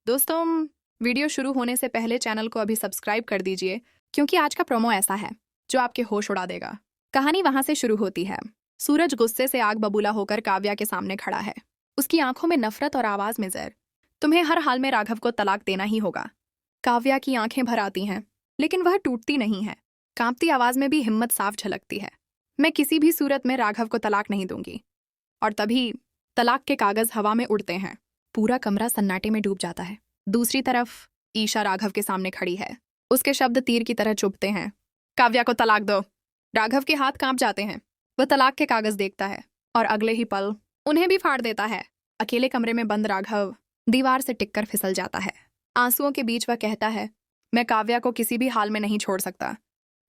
दोस्तों, वीडियो शुरू होने से पहले चैनल को अभी सब्सक्राइब कर दीजिए क्योंकि आज का प्रोमो ऐसा है जो आपके होश उड़ा देगा। कहानी वहां से शुरू होती है। सूरज गुस्से से आग बबूला होकर काव्या के सामने खड़ा है। उसकी आंखों में नफरत और आवाज में जहर। तुम्हें हर हाल में राघव को तलाक देना ही होगा। काव्या की आंखें भर आती हैं, लेकिन वह टूटती नहीं है। कांपती आवाज में भी हिम्मत साफ झलकती है। मैं किसी भी सूरत में राघव को तलाक नहीं दूंगी। और तभी तलाक के कागज हवा में उड़ते हैं। पूरा कमरा सन्नाटे में डूब जाता है। दूसरी तरफ ईशा राघव के सामने खड़ी है। उसके शब्द तीर की तरह चुभते हैं। काव्या को तलाक दो। राघव के हाथ कांप जाते हैं। वह तलाक के कागज देखता है और अगले ही पल उन्हें भी फाड़ देता है। अकेले कमरे में बंद राघव दीवार से टिककर फिसल जाता है। आंसुओं के बीच वह कहता है, मैं काव्या को किसी भी हाल में नहीं छोड़ सकता।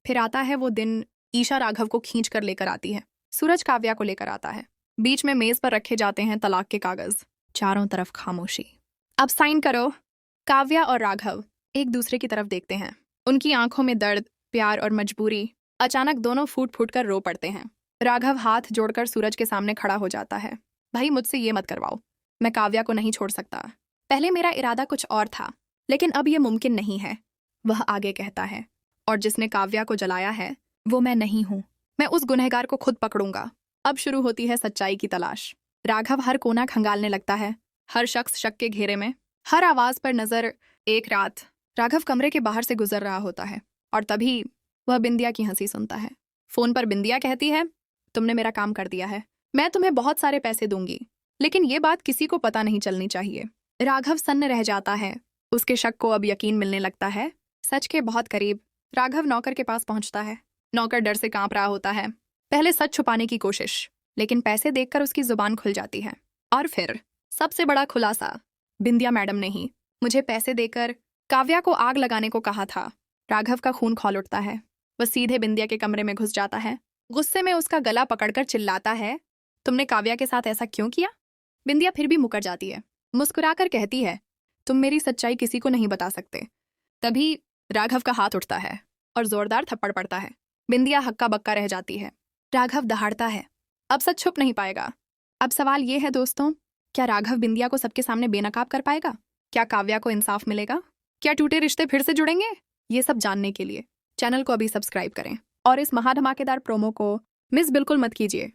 फिर आता है वो दिन। ईशा राघव को खींच कर लेकर आती है। सूरज काव्या को लेकर आता है। बीच में मेज पर रखे जाते हैं तलाक के कागज। चारों तरफ खामोशी। अब साइन करो। काव्या और राघव एक दूसरे की तरफ देखते हैं। उनकी आंखों में दर्द, प्यार और मजबूरी। अचानक दोनों फूट फूट कर रो पड़ते हैं। राघव हाथ जोड़कर सूरज के सामने खड़ा हो जाता है। भाई, मुझसे ये मत करवाओ। मैं काव्या को नहीं छोड़ सकता। पहले मेरा इरादा कुछ और था, लेकिन अब यह मुमकिन नहीं है। वह आगे कहता है, और जिसने काव्या को जलाया है वो मैं नहीं हूं। मैं उस गुनहगार को खुद पकड़ूंगा। अब शुरू होती है सच्चाई की तलाश। राघव हर कोना खंगालने लगता है। हर शख्स शक के घेरे में, हर आवाज पर नजर। एक रात राघव कमरे के बाहर से गुजर रहा होता है और तभी वह बिंदिया की हंसी सुनता है। फोन पर बिंदिया कहती है, तुमने मेरा काम कर दिया है। मैं तुम्हें बहुत सारे पैसे दूंगी, लेकिन ये बात किसी को पता नहीं चलनी चाहिए। राघव सन्न रह जाता है। उसके शक को अब यकीन मिलने लगता है। सच के बहुत करीब राघव नौकर के पास पहुंचता है। नौकर डर से कांप रहा होता है। पहले सच छुपाने की कोशिश, लेकिन पैसे देखकर उसकी जुबान खुल जाती है। और फिर सबसे बड़ा खुलासा, बिंदिया मैडम ने ही मुझे पैसे देकर काव्या को आग लगाने को कहा था। राघव का खून खौल उठता है। वह सीधे बिंदिया के कमरे में घुस जाता है। गुस्से में उसका गला पकड़कर चिल्लाता है, तुमने काव्या के साथ ऐसा क्यों किया? बिंदिया फिर भी मुकर जाती है। मुस्कुराकर कहती है, तुम मेरी सच्चाई किसी को नहीं बता सकते। तभी राघव का हाथ उठता है और जोरदार थप्पड़ पड़ता है। बिंदिया हक्का बक्का रह जाती है। राघव दहाड़ता है, अब सच छुप नहीं पाएगा। अब सवाल ये है दोस्तों, क्या राघव बिंदिया को सबके सामने बेनकाब कर पाएगा? क्या काव्या को इंसाफ मिलेगा? क्या टूटे रिश्ते फिर से जुड़ेंगे? ये सब जानने के लिए चैनल को अभी सब्सक्राइब करें और इस महाधमाकेदार प्रोमो को मिस बिल्कुल मत कीजिए।